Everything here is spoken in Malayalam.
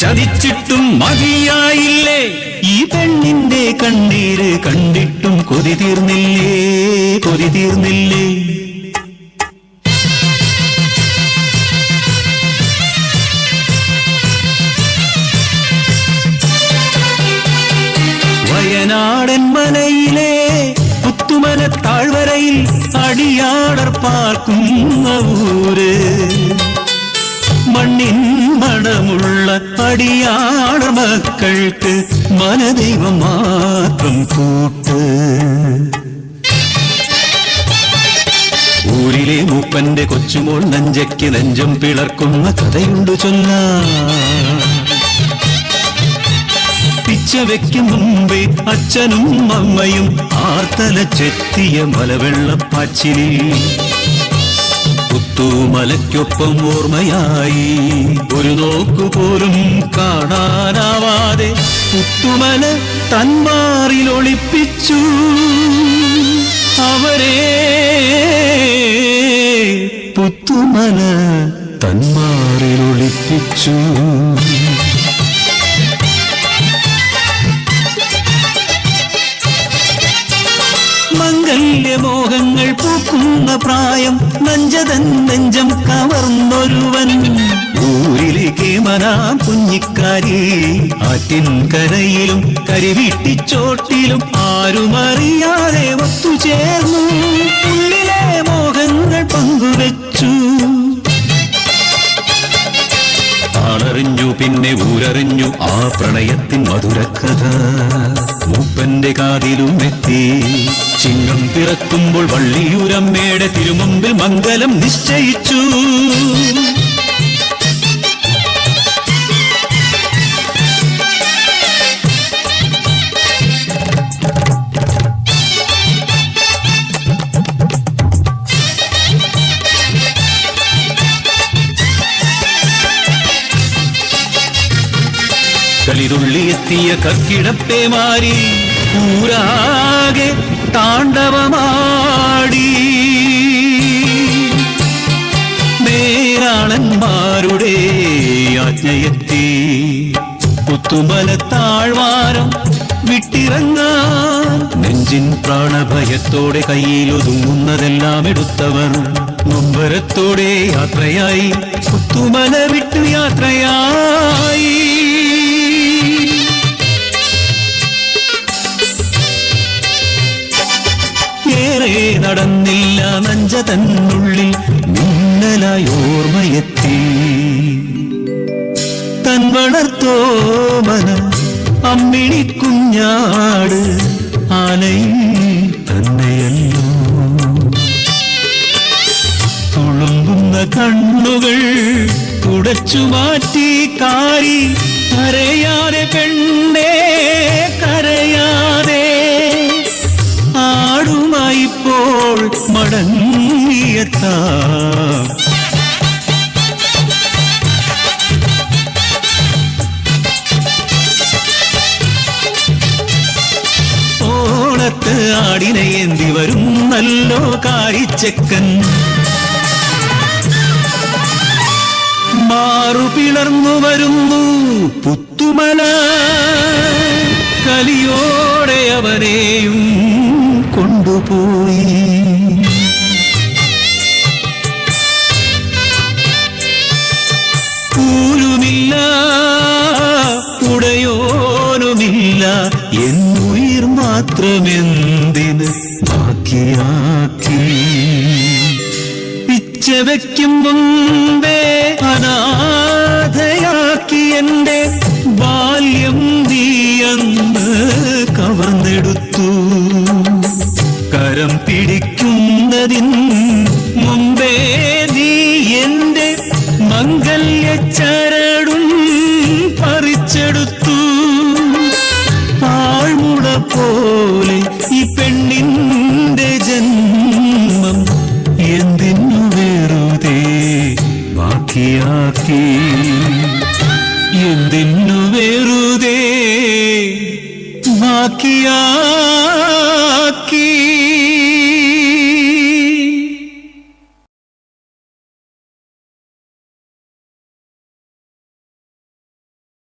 ചതിച്ചിട്ടും മതിയായില്ലേ ഈ പെണ്ണിന്റെ കണ്ണീര് കണ്ടിട്ടും കൊതി തീർന്നില്ലേ കൊതി തീർന്നില്ലേ വയനാടൻ മനയിലെ പുത്തുമന താഴ്വരയിൽ അടിയാടർ പാർക്കുന്ന ഊര് മണ്ണിൻ മണമുള്ള അടിയാട മക്കൾക്ക് മനദൈവം മാത്രം കൂട്ട് ഊരിലെ മൂപ്പന്റെ കൊച്ചുമോൾ നെഞ്ചയ്ക്ക് നെഞ്ചം പിളർക്കുന്ന കഥയുണ്ട് ചൊല്ലാൻ പിച്ച വെക്കും മുമ്പേ അച്ഛനും അമ്മയും ആർത്തല ചെത്തിയ മലവെള്ളപ്പാച്ചിലിൽ പുത്തുമലയ്ക്കൊപ്പം ഓർമ്മയായി ഒരു നോക്കുപോലും കാണാനാവാതെ പുത്തുമല തന്മാറിലൊളിപ്പിച്ചു അവരെ പുത്തുമല തന്മാറിലൊളിപ്പിച്ചു മംഗല്യമോഹങ്ങൾ പൂക്കുന്ന പ്രായം നഞ്ചതൻ നെഞ്ചം കവർന്നൊരുവൻ ഊരിലേക്ക് മനാം കുഞ്ഞിക്കാരി ആറ്റിൻ കരയിലും കരിവീട്ടിച്ചോട്ടിലും ആരുമറിയാതെ ഒത്തുചേർന്നു ഉള്ളിലെ മോഹങ്ങൾ പങ്കുവെച്ചു ആളറിഞ്ഞു പിന്നെ ഊരറിഞ്ഞു ആ പ്രണയത്തിൻ മധുരക്കഥ മൂപ്പന്റെ കാതിലും എത്തി ചിങ്ങം പിറക്കുമ്പോൾ വള്ളിയൂരമ്മയുടെ തിരുമുമ്പിൽ മംഗലം നിശ്ചയിച്ചു കളിതുള്ളിയെത്തിയ കർക്കിടപ്പേമാരി ഊരാകെ താണ്ഡവമാടി നേരാളന്മാരുടെ ആജ്ഞയെത്തി പുത്തുമല താഴ്വാരം വിട്ടിറങ്ങാൻ നെഞ്ചിൻ പ്രാണഭയത്തോടെ കയ്യിലൊതുങ്ങുന്നതെല്ലാം എടുത്തവർ നൊമ്പരത്തോടെ യാത്രയായി പുത്തുമല വിട്ടു യാത്രയായി ഏറെ നടന്നില്ല നഞ്ച തന്നുള്ളിൽ മിന്നലായി ഓർമ്മയെത്തി തൻ വളർത്തോമന അമ്മിണിക്കുഞ്ഞാട് ആലയിൽ തന്നെയല്ലോ തുളുമ്പുന്ന കണ്ണുകൾ തുടച്ചു മാറ്റി കാരി കരയാതെ പെണ്ണേ കരയാതെ ആടുമായിപ്പോൾ മടങ്ങിയെത്താം ഓണത്ത് ആടിനെ ഏന്തി വരും നല്ലോ കാരിച്ചക്കൻ മാറുപിളർന്നു വരുന്നു പുത്തുമല കലിയോടെ അവനെയും കൊണ്ടുപോയി കൂരുമില്ല ഉടയോനുമില്ല എന്നുയിർ മാത്രമെന്തിന് ബാക്കിയാക്കി പിച്ച വയ്ക്കും മുമ്പേ അനാഥയാക്കി എന്റെ ബാല്യം നീയെന്ന് കവർന്നെടുത്തു കരം പിടിക്കുന്നതിൻ മുമ്പേ നീ എന്റെ മംഗല്യ ചരടും പറിച്ചെടുത്തു ആഴ്മുള പോലെ ഈ പെണ്ണിന്റെ ജന്മം എന്തിനു വെറുതെ ബാക്കിയാക്കി എന്തിനു വെറുതെ ബാക്കിയാക്കി